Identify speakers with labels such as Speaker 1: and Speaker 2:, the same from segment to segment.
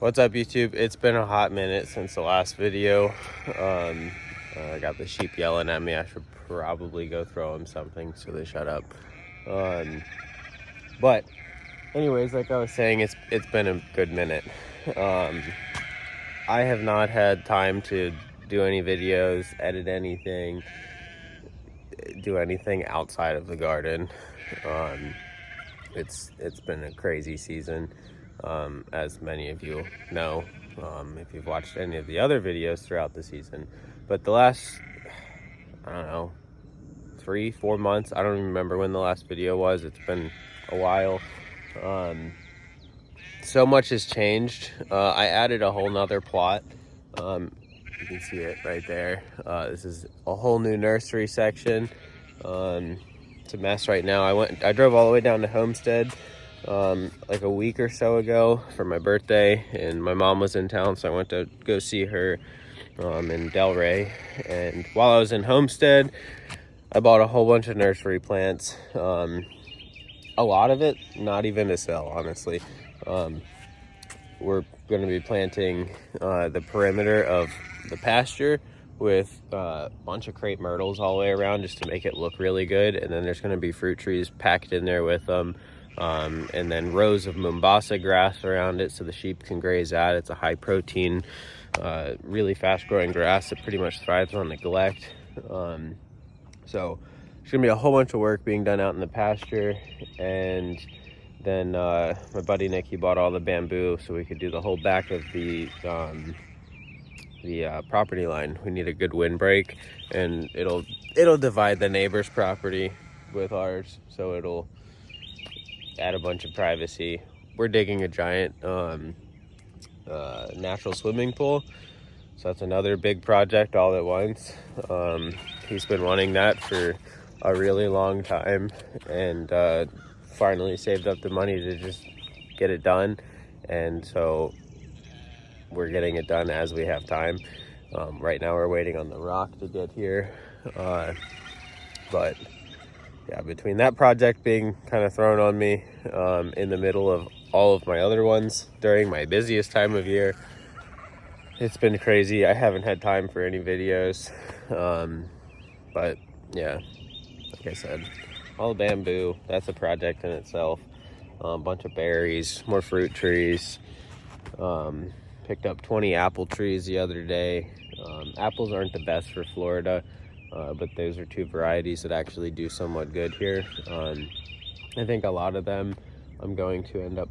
Speaker 1: What's up, YouTube? It's been a hot minute since the last video. I got the sheep yelling at me. I should probably go throw them something so they shut up. But anyways, like I was saying, it's been a good minute. I have not had time to do any videos, edit anything, do anything outside of the garden. It's been a crazy season, as many of you know, if you've watched any of the other videos throughout the season. But the last, I don't know, 3-4 months, I don't even remember when the last video was. It's been a while. So much has changed. I added a whole nother plot. You can see it right there. This is a whole new nursery section. It's a mess right now. I drove all the way down to Homestead like a week or so ago for my birthday, and my mom was in town, so I went to go see her in Delray. And while I was in Homestead, I bought a whole bunch of nursery plants. A lot of it not even to sell, honestly. We're going to be planting the perimeter of the pasture with a bunch of crepe myrtles all the way around just to make it look really good. And then there's going to be fruit trees packed in there with them. And then rows of Mombasa grass around it so the sheep can graze that. It's a high protein, really fast growing grass that pretty much thrives on neglect. So there's going to be a whole bunch of work being done out in the pasture. And then my buddy Nick, he bought all the bamboo so we could do the whole back of the property line. We need a good windbreak, and it'll divide the neighbor's property with ours, so it'll add a bunch of privacy. We're digging a giant natural swimming pool, so that's another big project all at once. He's been wanting that for a really long time, and finally saved up the money to just get it done. And so we're getting it done as we have time. Right now we're waiting on the rock to get here. But yeah, between that project being kind of thrown on me in the middle of all of my other ones during my busiest time of year, it's been crazy. I haven't had time for any videos. But yeah, like I said, all the bamboo, that's a project in itself. A bunch of berries, more fruit trees. Picked up 20 apple trees the other day. Apples aren't the best for Florida, but those are two varieties that actually do somewhat good here. I think a lot of them I'm going to end up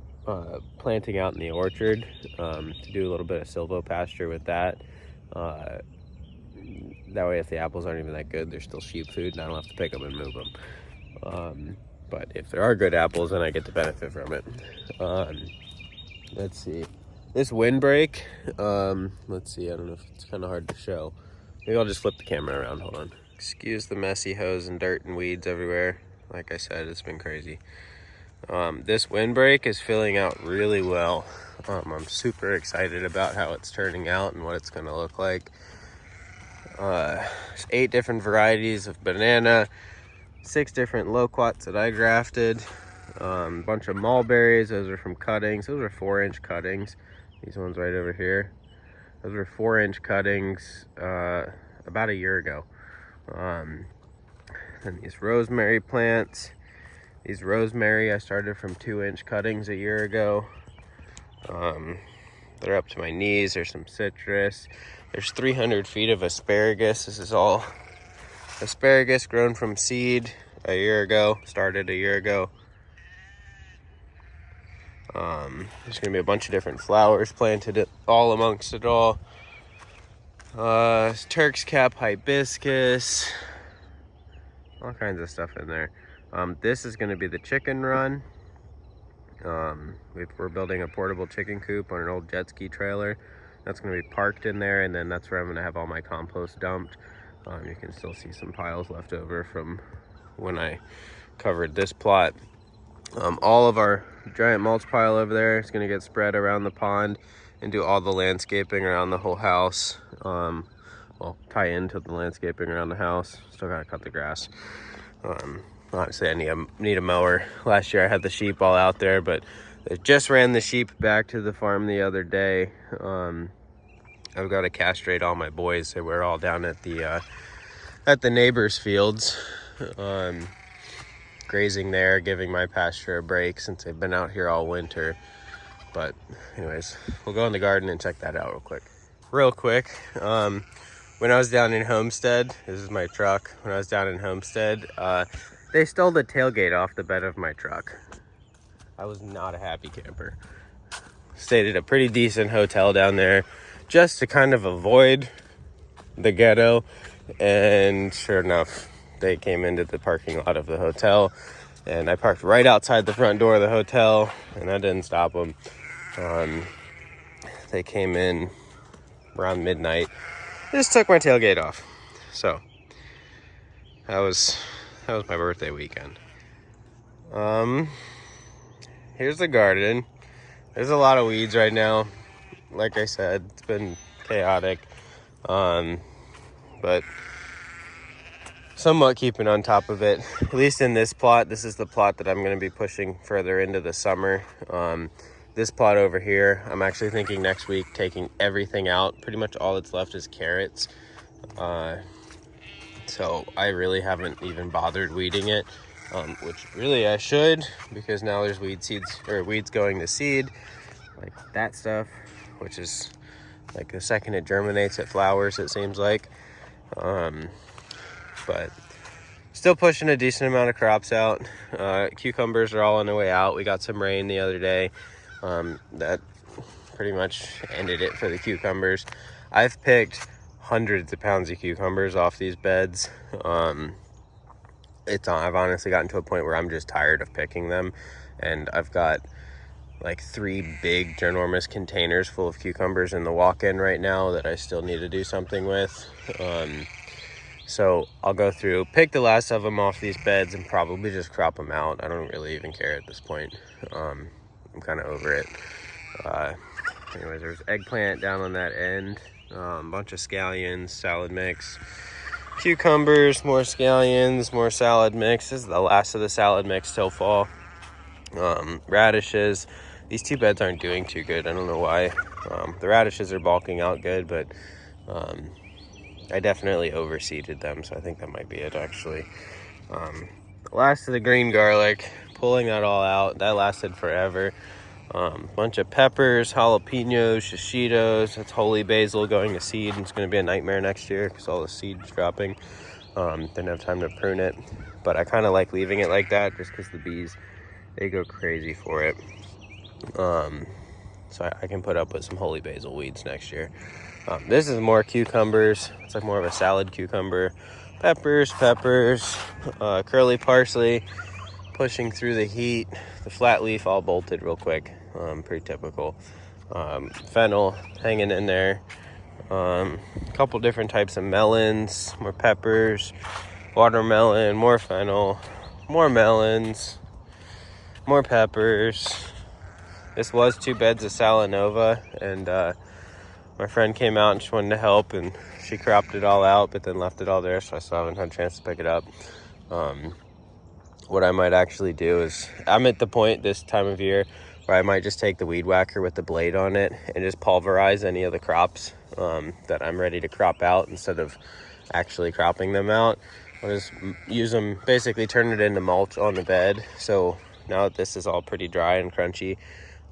Speaker 1: planting out in the orchard to do a little bit of silvopasture with that. That way, if the apples aren't even that good, they're still sheep food, and I don't have to pick them and move them. But if there are good apples, then I get to benefit from it. Let's see. This windbreak, let's see, I don't know if it's kind of hard to show. Maybe I'll just flip the camera around, hold on. Excuse the messy hose and dirt and weeds everywhere. Like I said, it's been crazy. This windbreak is filling out really well. I'm super excited about how it's turning out and what it's gonna look like. There's 8 different varieties of banana, 6 different loquats that I grafted, a bunch of mulberries. Those are from cuttings. Those are 4-inch cuttings. These ones right over here, those were 4-inch cuttings about a year ago. And these rosemary plants, these rosemary I started from 2-inch cuttings a year ago. They're up to my knees. There's some citrus. There's 300 feet of asparagus. This is all asparagus grown from seed a year ago, started a year ago. There's gonna be a bunch of different flowers planted all amongst it all. Turk's cap hibiscus, all kinds of stuff in there. This is gonna be the chicken run. We're building a portable chicken coop on an old jet ski trailer. That's gonna be parked in there, and then that's where I'm gonna have all my compost dumped. You can still see some piles left over from when I covered this plot. All of our giant mulch pile over there is going to get spread around the pond and do all the landscaping around the whole house. Well, tie into the landscaping around the house. Still got to cut the grass. Honestly, I need a mower. Last year I had the sheep all out there, but They just ran the sheep back to the farm the other day. I've got to castrate all my boys, so we're all down at the neighbors' fields, grazing there, giving my pasture a break since they've been out here all winter. But anyways, we'll go in the garden and check that out real quick. When I was down in Homestead, this is my truck. When I was down in Homestead, they stole the tailgate off the bed of my truck. I was not a happy camper. Stayed at a pretty decent hotel down there just to kind of avoid the ghetto. And sure enough, they came into the parking lot of the hotel. And I parked right outside the front door of the hotel. And that didn't stop them. They came in around midnight. Just took my tailgate off. So that was my birthday weekend. Here's the garden. There's a lot of weeds right now. Like I said, it's been chaotic. But somewhat keeping on top of it. At least in this plot. This is the plot that I'm going to be pushing further into the summer. This plot over here, I'm actually thinking next week taking everything out. Pretty much all that's left is carrots. So I really haven't even bothered weeding it, which really I should, because now there's weeds going to seed, like that stuff, which is like the second it germinates, it flowers, it seems like. But still pushing a decent amount of crops out. Cucumbers are all on the way out. We got some rain the other day. That pretty much ended it for the cucumbers. I've picked hundreds of pounds of cucumbers off these beds. I've honestly gotten to a point where I'm just tired of picking them, and I've got like 3 big ginormous containers full of cucumbers in the walk-in right now that I still need to do something with. So I'll go through, pick the last of them off these beds, and probably just crop them out. I don't really even care at this point. I'm kind of over it. Anyways, there's eggplant down on that end. A bunch of scallions, salad mix. Cucumbers, more scallions, more salad mix. This is the last of the salad mix till fall. Radishes. These 2 beds aren't doing too good. I don't know why. The radishes are bulking out good, but I definitely overseeded them, so I think that might be it, actually. Last of the green garlic. Pulling that all out. That lasted forever. Bunch of peppers, jalapenos, shishitos. That's holy basil going to seed. It's going to be a nightmare next year because all the seed's dropping. Didn't have time to prune it. But I kind of like leaving it like that just because the bees, they go crazy for it. So I can put up with some holy basil weeds next year. This is more cucumbers. It's like more of a salad cucumber. Peppers, curly parsley. Pushing through the heat. The flat leaf all bolted real quick. Pretty typical. Fennel hanging in there. A couple different types of melons. More peppers. Watermelon. More fennel. More melons. More peppers. This was 2 beds of Salanova, and my friend came out and she wanted to help, and she cropped it all out, but then left it all there, so I still haven't had a chance to pick it up. What I might actually do is, I'm at the point this time of year where I might just take the weed whacker with the blade on it and just pulverize any of the crops that I'm ready to crop out instead of actually cropping them out. I'll just use them, basically turn it into mulch on the bed. So now that this is all pretty dry and crunchy,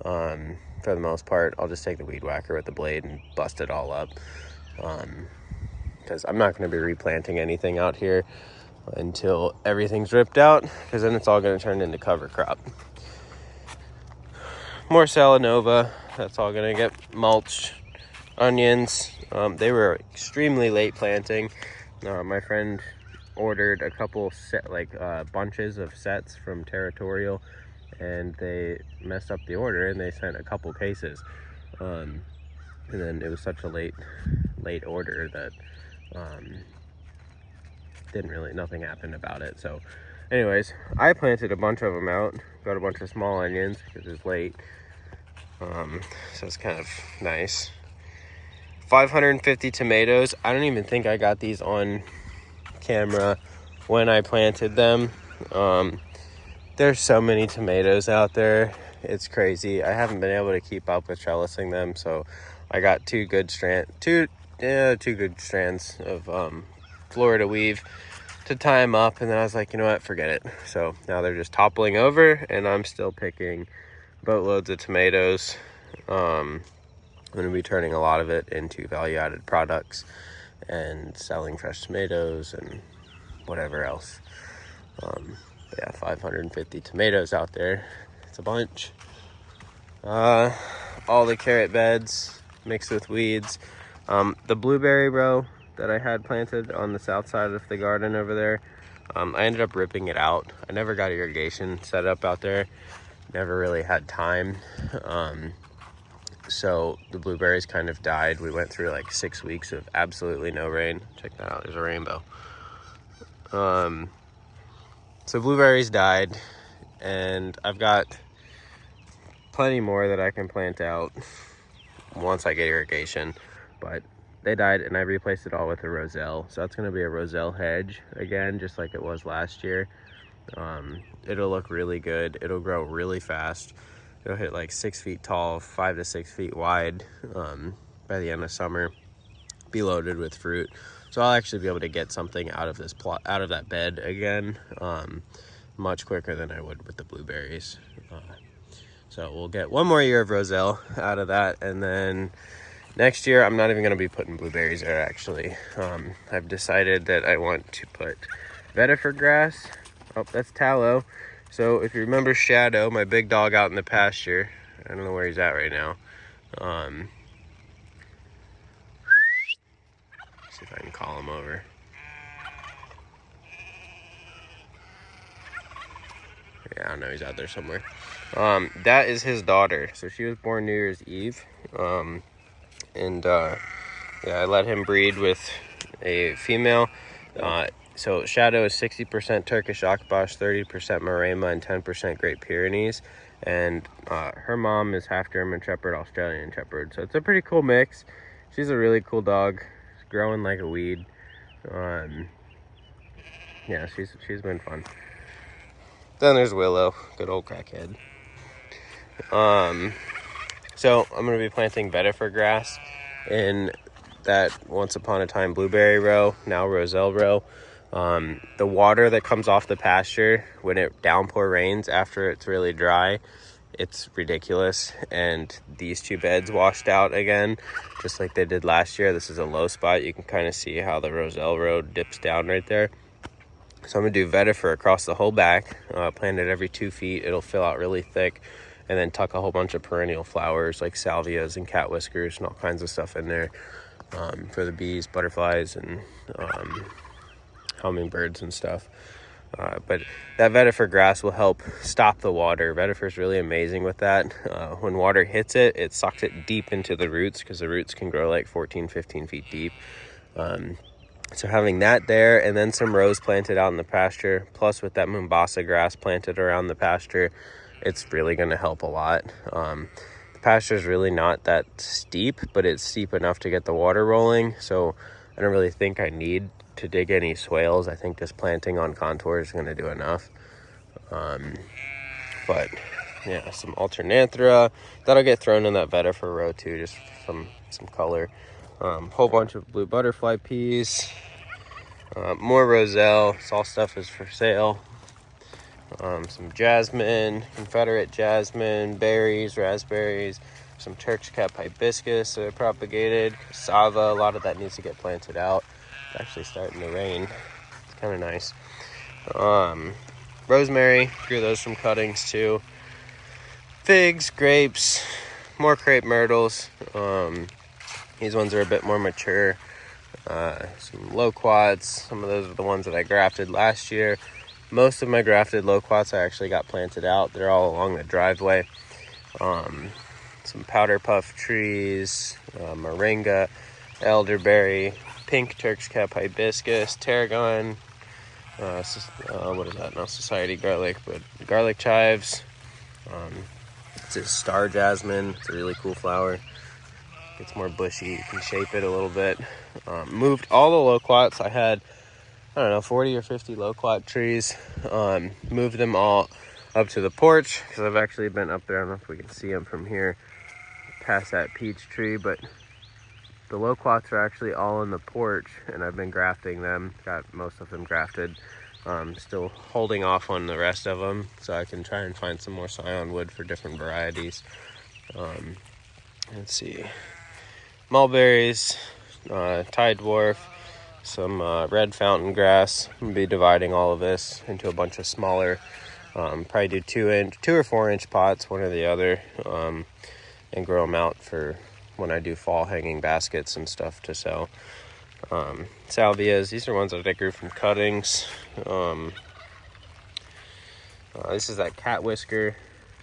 Speaker 1: for the most part, I'll just take the weed whacker with the blade and bust it all up. Because I'm not going to be replanting anything out here until everything's ripped out, because then it's all going to turn into cover crop. More Salanova, that's all going to get mulched. Onions, they were extremely late planting. My friend ordered a couple bunches of sets from Territorial, and they messed up the order and they sent a couple cases. And then it was such a late order that nothing happened about it. So anyways, I planted a bunch of them out, got a bunch of small onions because it's late. So it's kind of nice. 550 tomatoes. I don't even think I got these on camera when I planted them. There's so many tomatoes out there. It's crazy. I haven't been able to keep up with trellising them, so I got two good strands of Florida weave to tie them up, and then I was like, you know what, forget it. So now they're just toppling over, and I'm still picking boatloads of tomatoes. I'm going to be turning a lot of it into value-added products and selling fresh tomatoes and whatever else. Yeah, 550 tomatoes out there. It's a bunch. All the carrot beds mixed with weeds. The blueberry row that I had planted on the south side of the garden over there, I ended up ripping it out. I never got irrigation set up out there. Never really had time. So the blueberries kind of died. We went through like 6 weeks of absolutely no rain. Check that out, there's a rainbow. So blueberries died, and I've got plenty more that I can plant out once I get irrigation, but they died, and I replaced it all with a Roselle. So that's going to be a Roselle hedge again, just like it was last year. It'll look really good. It'll grow really fast. It'll hit like 6 feet tall, 5 to 6 feet wide by the end of summer. Be loaded with fruit. So I'll actually be able to get something out of this plot, out of that bed again, much quicker than I would with the blueberries. So we'll get one more year of Roselle out of that, and then next year I'm not even going to be putting blueberries there. Actually, I've decided that I want to put vetiver grass. Oh, that's tallow. So if you remember Shadow, my big dog out in the pasture, I don't know where he's at right now. See if I can call him over. Yeah, I don't know, he's out there somewhere. That is his daughter. So she was born New Year's Eve. Yeah, I let him breed with a female. So Shadow is 60% Turkish Akbaş, 30% Maremma, and 10% Great Pyrenees. And her mom is half German Shepherd, Australian Shepherd. So it's a pretty cool mix. She's a really cool dog. She's growing like a weed. Yeah, she's been fun. Then there's Willow, good old crackhead. So I'm going to be planting vetiver grass in that once upon a time blueberry row, now Roselle row. The water that comes off the pasture when it downpour rains after it's really dry, it's ridiculous. And these two beds washed out again, just like they did last year. This is a low spot. You can kind of see how the Roselle road dips down right there. So I'm going to do vetiver across the whole back, plant it every 2 feet. It'll fill out really thick, and then tuck a whole bunch of perennial flowers like salvias and cat whiskers and all kinds of stuff in there for the bees, butterflies, and hummingbirds and stuff. But that vetiver grass will help stop the water. Vetiver is really amazing with that. When water hits it, it sucks it deep into the roots, because the roots can grow like 14, 15 feet deep. So having that there, and then some rose planted out in the pasture, plus with that Mombasa grass planted around the pasture, it's really going to help a lot. The pasture is really not that steep, but it's steep enough to get the water rolling. So I don't really think I need to dig any swales. I think just planting on contour is going to do enough. But yeah, some alternanthera that'll get thrown in that vetiver row too, just some color. Whole bunch of blue butterfly peas, more Roselle. This all stuff is for sale. Some jasmine, Confederate jasmine, berries, raspberries, some Turk's cap hibiscus that I propagated, cassava. A lot of that needs to get planted out. It's actually starting to rain. It's kind of nice. Rosemary, grew those from cuttings too. Figs, grapes, more crepe myrtles. These ones are a bit more mature. Some loquats. Some of those are the ones that I grafted last year. Most of my grafted loquats I actually got planted out. They're all along the driveway. Some powder puff trees, moringa, elderberry, pink Turk's cap hibiscus, tarragon. What is that? Not society garlic, but garlic chives. It's a star jasmine. It's a really cool flower. It's more bushy. You can shape it a little bit. Moved all the loquats. I had, I don't know, 40 or 50 loquat trees. Moved them all up to the porch because I've actually been up there. I don't know if we can see them from here past that peach tree, but the loquats are actually all in the porch, and I've been grafting them. Got most of them grafted. Still holding off on the rest of them so I can try and find some more scion wood for different varieties. Let's see, mulberries, Tide Dwarf, some red fountain grass. I'm gonna be dividing all of this into a bunch of smaller, probably do 2 or 4 inch pots, one or the other, and grow them out for when I do fall hanging baskets and stuff to sell. Salvias, these are ones that I grew from cuttings. This is that cat whisker.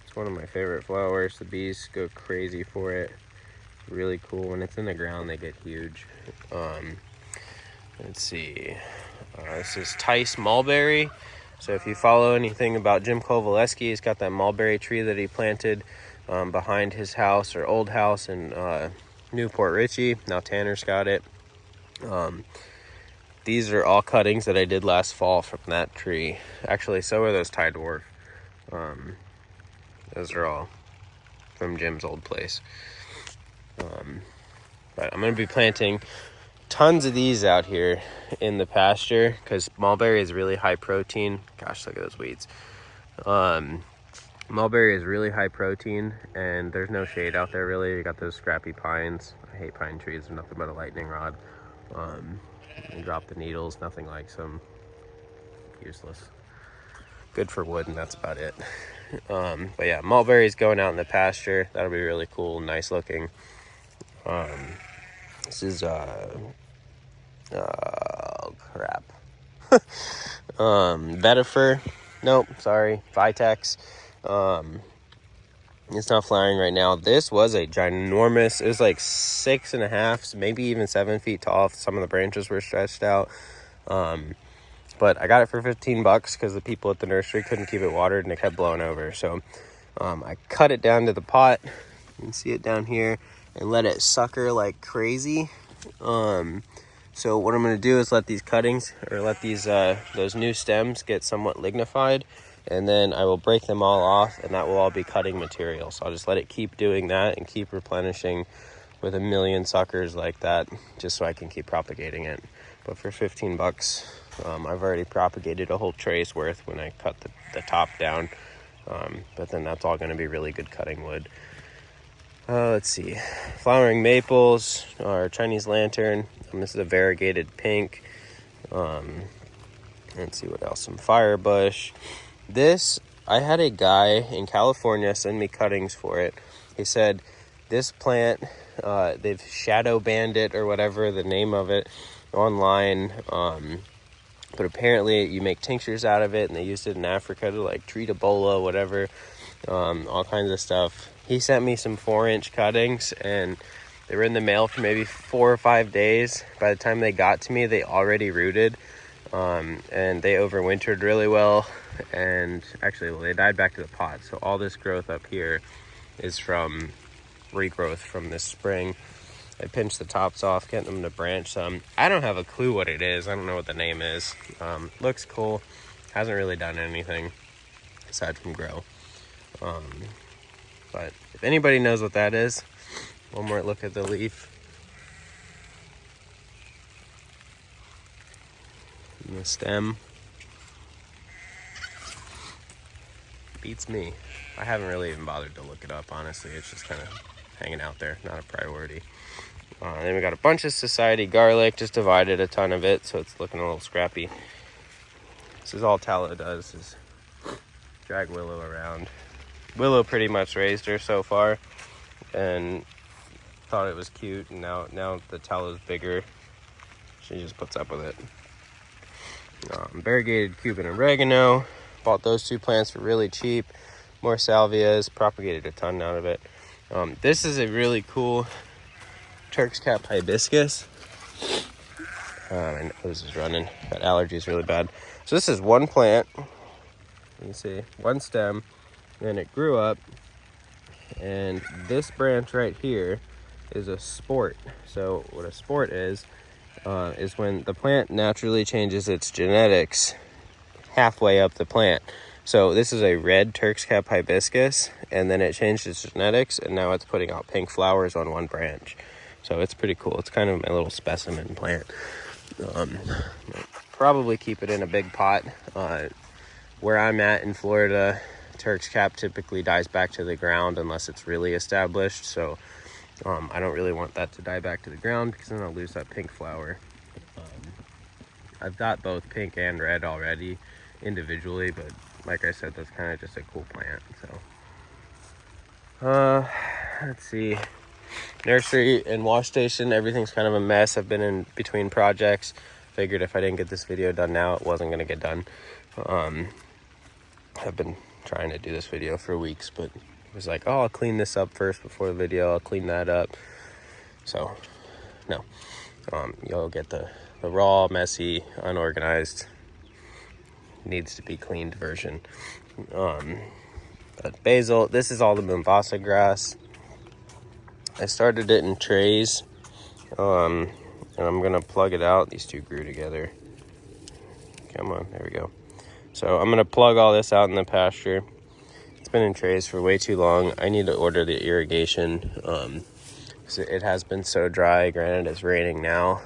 Speaker 1: It's one of my favorite flowers. The bees go crazy for it. Really cool. When it's in the ground, they get huge. Let's see. This is Tice Mulberry. So if you follow anything about Jim Kovalevsky, he's got that mulberry tree that he planted behind his house or old house in Newport Richey. Now Tanner's got it. These are all cuttings that I did last fall from that tree. Actually, so are those Tide Dwarf. Those are all from Jim's old place. But I'm going to be planting tons of these out here in the pasture because mulberry is really high protein. Gosh, look at those weeds. Mulberry is really high protein, and there's no shade out there really. You got those scrappy pines. I hate pine trees. They're nothing but a lightning rod. You drop the needles, nothing likes them. Useless. Good for wood, and that's about it. But yeah, mulberry's going out in the pasture. That'll be really cool, nice looking. This is oh crap. Vetifer. Nope, sorry. Vitex. It's not flowering right now. This was a ginormous, it was like 6.5, maybe even 7 feet tall. Some of the branches were stretched out. But I got it for $15 because the people at the nursery couldn't keep it watered and it kept blowing over. So I cut it down to the pot. You can see it down here, and let it sucker like crazy. So what I'm going to do is let these cuttings, or let these those new stems get somewhat lignified, and then I will break them all off, and that will all be cutting material. So I'll just let it keep doing that and keep replenishing with a million suckers like that, just so I can keep propagating it. But for $15, I've already propagated a whole tray's worth when I cut the top down. But then that's all going to be really good cutting wood. Let's see, flowering maples, or Chinese lantern. This is a variegated pink. Let's see what else. Some firebush. This, I had a guy in California send me cuttings for it. He said this plant, they've shadow banned it or whatever the name of it online. But apparently you make tinctures out of it, and they used it in Africa to like treat Ebola, whatever, all kinds of stuff. He sent me some 4-inch cuttings, and they were in the mail for maybe 4 or 5 days. By the time they got to me, they already rooted, and they overwintered really well. And actually, well, they died back to the pot. So all this growth up here is from regrowth from this spring. I pinched the tops off, getting them to branch some. I don't have a clue what it is. I don't know what the name is. Looks cool. Hasn't really done anything aside from grow. But if anybody knows what that is, one more look at the leaf. And the stem. Beats me. I haven't really even bothered to look it up, honestly. It's just kind of hanging out there, not a priority. Then we got a bunch of society garlic, just divided a ton of it, so it's looking a little scrappy. This is all tallow does, is drag Willow around. Willow pretty much raised her so far, and thought it was cute, and now the tallow's bigger. She just puts up with it. Variegated Cuban oregano. Bought those 2 plants for really cheap. More salvias, propagated a ton out of it. This is a really cool Turk's cap hibiscus. My nose is running. Got allergies really bad. So this is one plant. You can see one stem. Then it grew up. And this branch right here is a sport. So what a sport is when the plant naturally changes its genetics halfway up the plant. So this is a red Turk's Cap Hibiscus, and then it changed its genetics, and now it's putting out pink flowers on one branch. So it's pretty cool. It's kind of my little specimen plant. Probably keep it in a big pot. Where I'm at in Florida, Turk's Cap typically dies back to the ground unless it's really established. So I don't really want that to die back to the ground because then I'll lose that pink flower. I've got both pink and red already individually, but like I said, that's kind of just a cool plant. So let's see. Nursery and wash station, everything's kind of a mess. I've been in between projects. Figured if I didn't get this video done now, it wasn't going to get done. I've been trying to do this video for weeks, but it was like, oh, I'll clean this up first before the video. I'll clean that up. So, no. You'll get the raw, messy, unorganized, needs to be cleaned version. But basil, this is all the Mombasa grass. I started it in trays, and I'm gonna plug it out. These two grew together. Come on, there we go. So I'm gonna plug all this out in the pasture. It's been in trays for way too long. I need to order the irrigation, because it has been so dry. Granted, it's raining now.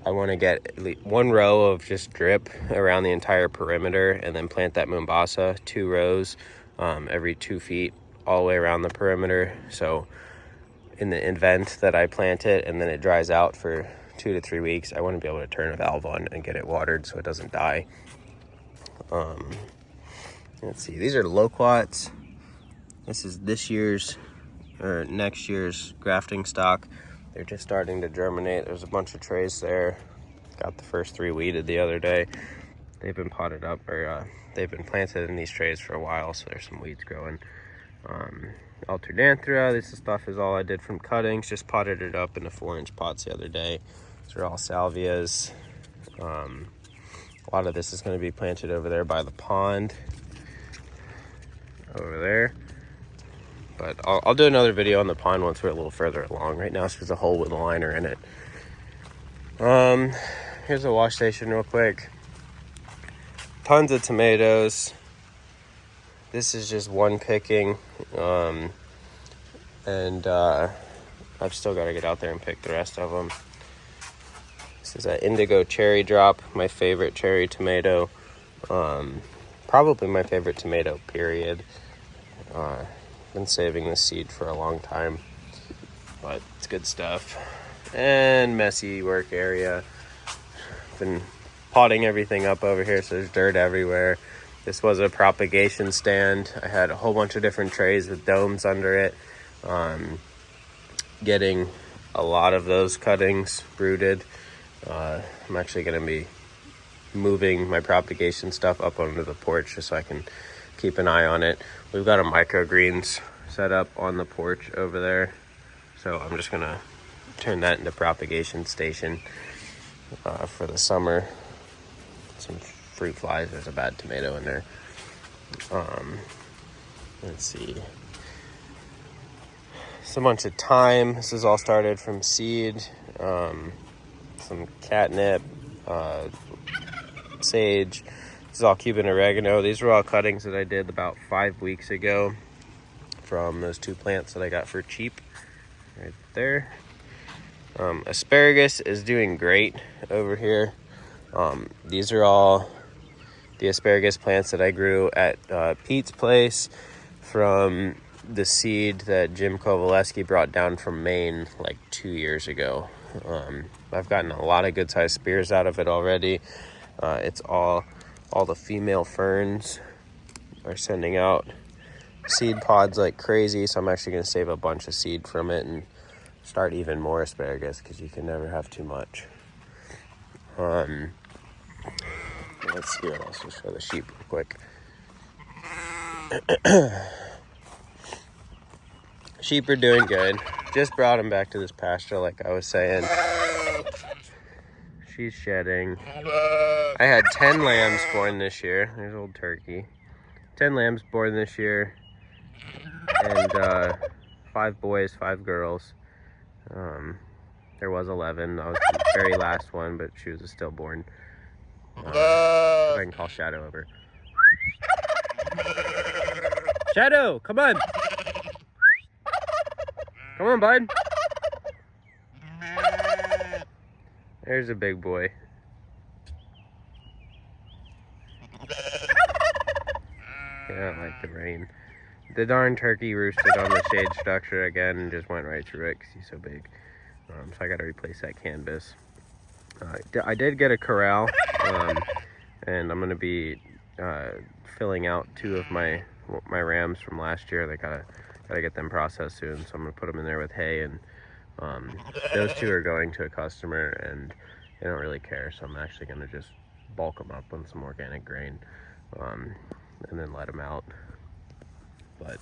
Speaker 1: I want to get at least one row of just drip around the entire perimeter, and then plant that Mombasa, 2 rows every 2 feet all the way around the perimeter. So in the event that I plant it and then it dries out for 2 to 3 weeks, I want to be able to turn a valve on and get it watered so it doesn't die. Let's see, these are loquats. This is this year's or next year's grafting stock. They're just starting to germinate. There's a bunch of trays there. Got the first 3 weeded the other day. They've been potted up, or they've been planted in these trays for a while, so there's some weeds growing. Alternanthera, this stuff is all I did from cuttings. Just potted it up in the 4-inch pots the other day. These are all salvias. A lot of this is going to be planted over there by the pond. Over there. But I'll do another video on the pond once we're a little further along. Right now it's just a hole with a liner in it. Here's a wash station real quick. Tons of tomatoes. This is just one picking. I've still got to get out there and pick the rest of them. This is an indigo cherry drop, my favorite cherry tomato. Probably my favorite tomato, period. Been saving this seed for a long time, but it's good stuff. And messy work area. Been potting everything up over here, so there's dirt everywhere. This was a propagation stand. I had a whole bunch of different trays with domes under it. Getting a lot of those cuttings rooted. I'm actually going to be moving my propagation stuff up onto the porch just so I can keep an eye on it. We've got a microgreens set up on the porch over there, so I'm just going to turn that into propagation station for the summer. Some fruit flies. There's a bad tomato in there. Let's see. It's a bunch of thyme. This is all started from seed. Some catnip, sage. This is all Cuban oregano. These were all cuttings that I did about 5 weeks ago from those 2 plants that I got for cheap right there. Asparagus is doing great over here. These are all the asparagus plants that I grew at Pete's place from the seed that Jim Kowaleski brought down from Maine like 2 years ago. I've gotten a lot of good sized spears out of it already. It's all the female ferns are sending out seed pods like crazy, so I'm actually going to save a bunch of seed from it and start even more asparagus because you can never have too much. Let's see what else. We'll show the sheep real quick. Sheep are doing good. Just brought them back to this pasture like I was saying. She's shedding. I had 10 lambs born this year. There's old turkey. 10 lambs born this year. And 5 boys, 5 girls. There was 11. I was the very last one, but she was a stillborn. If I can call Shadow over. Shadow, come on. Come on, bud. There's a big boy. Yeah, I don't like the rain. The darn turkey roosted on the shade structure again and just went right through it because he's so big. So I got to replace that canvas. I did get a corral, and I'm going to be filling out 2 of my rams from last year. They gotta get them processed soon, so I'm going to put them in there with hay, and those 2 are going to a customer, and they don't really care, so I'm actually going to just bulk them up on some organic grain, and then let them out. But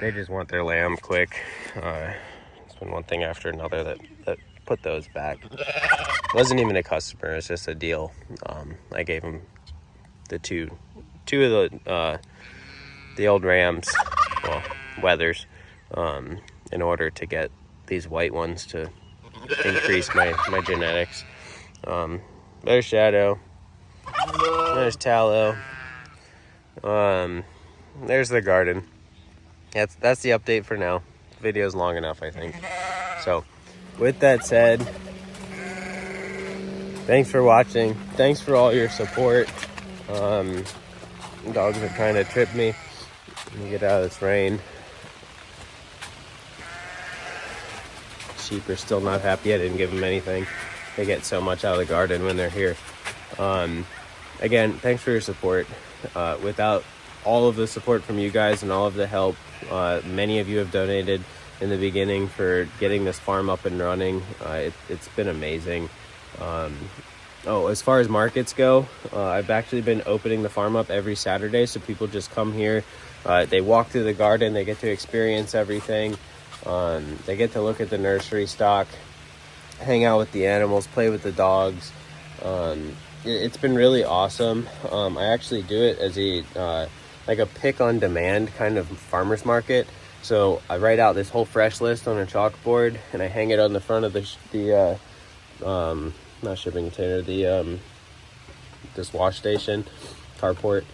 Speaker 1: they just want their lamb quick. It's been one thing after another that put those back. It wasn't even a customer, it's just a deal. I gave them the two of the old rams, well, wethers, in order to get these white ones to increase my genetics. There's Shadow. There's Tallow. There's the garden. That's the update for now. The video's long enough, I think. So, with that said, thanks for watching. Thanks for all your support. Dogs are trying to trip me. Let me get out of this rain. Sheep are still not happy I didn't give them anything. They get so much out of the garden when they're here. Again, thanks for your support. Without all of the support from you guys and all of the help, many of you have donated in the beginning for getting this farm up and running. It's been amazing. As far as markets go, I've actually been opening the farm up every Saturday, so people just come here. They walk through the garden, they get to experience everything. They get to look at the nursery stock, hang out with the animals, play with the dogs. It's been really awesome. I actually do it as like a pick on demand kind of farmer's market. So I write out this whole fresh list on a chalkboard and I hang it on the front of the not shipping container, this wash station, carport,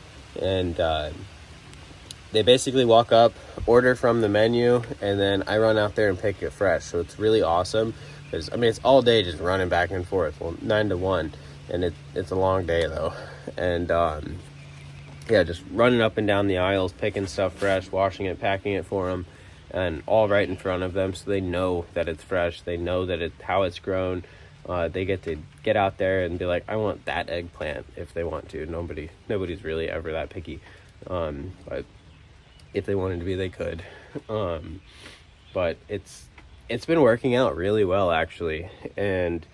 Speaker 1: and they basically walk up, order from the menu, and then I run out there and pick it fresh. So it's really awesome because it's all day just running back and forth. Well, 9 to 1, and it's a long day though, and just running up and down the aisles, picking stuff fresh, washing it, packing it for them, and all right in front of them, so they know that it's fresh. They know that how it's grown. They get to get out there and be like, I want that eggplant if they want to. Nobody's really ever that picky. But if they wanted to be, they could. But it's been working out really well, actually. And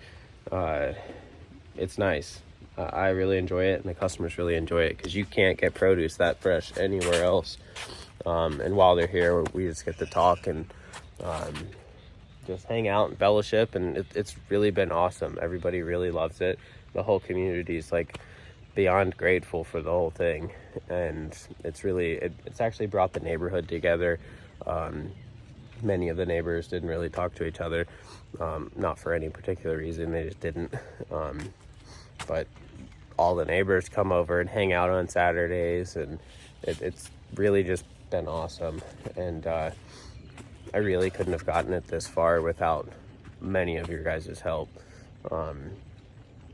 Speaker 1: it's nice. I really enjoy it, and the customers really enjoy it, because you can't get produce that fresh anywhere else. And while they're here, we just get to talk and just hang out and fellowship, and it's really been awesome. Everybody really loves it. The whole community is like beyond grateful for the whole thing, and it's actually brought the neighborhood together. Many of the neighbors didn't really talk to each other, not for any particular reason, they just didn't. But all the neighbors come over and hang out on Saturdays, and it's really just been awesome. And I really couldn't have gotten it this far without many of your guys' help.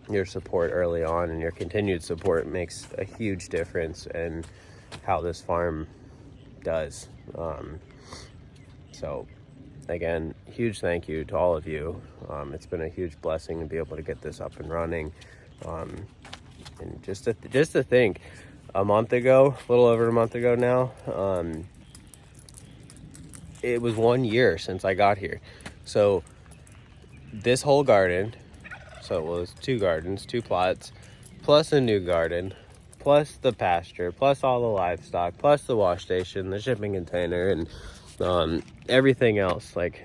Speaker 1: Your support early on and your continued support makes a huge difference in how this farm does. So again, huge thank you to all of you. It's been a huge blessing to be able to get this up and running. And just to think, a little over a month ago now, it was 1 year since I got here. So this whole garden, so it was 2 gardens, 2 plots, plus a new garden, plus the pasture, plus all the livestock, plus the wash station, the shipping container, and everything else. Like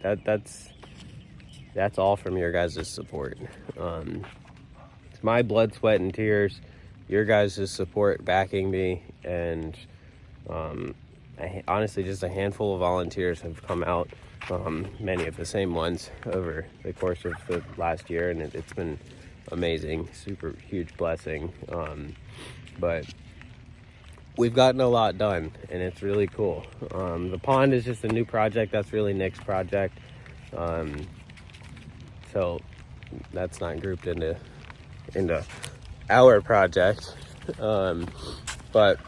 Speaker 1: that's all from your guys' support. It's my blood, sweat, and tears, your guys' support backing me, and honestly, just a handful of volunteers have come out, many of the same ones over the course of the last year, and it's been amazing, super huge blessing. but we've gotten a lot done, and it's really cool. The pond is just a new project. That's really Nick's project. So that's not grouped into our project. But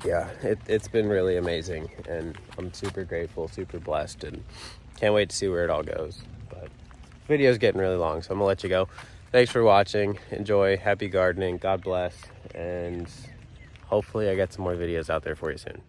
Speaker 1: yeah, it's been really amazing, and I'm super grateful, super blessed, and can't wait to see where it all goes. But video's getting really long, so I'm gonna let you go. Thanks for watching. Enjoy. Happy gardening. God bless. And hopefully I get some more videos out there for you soon.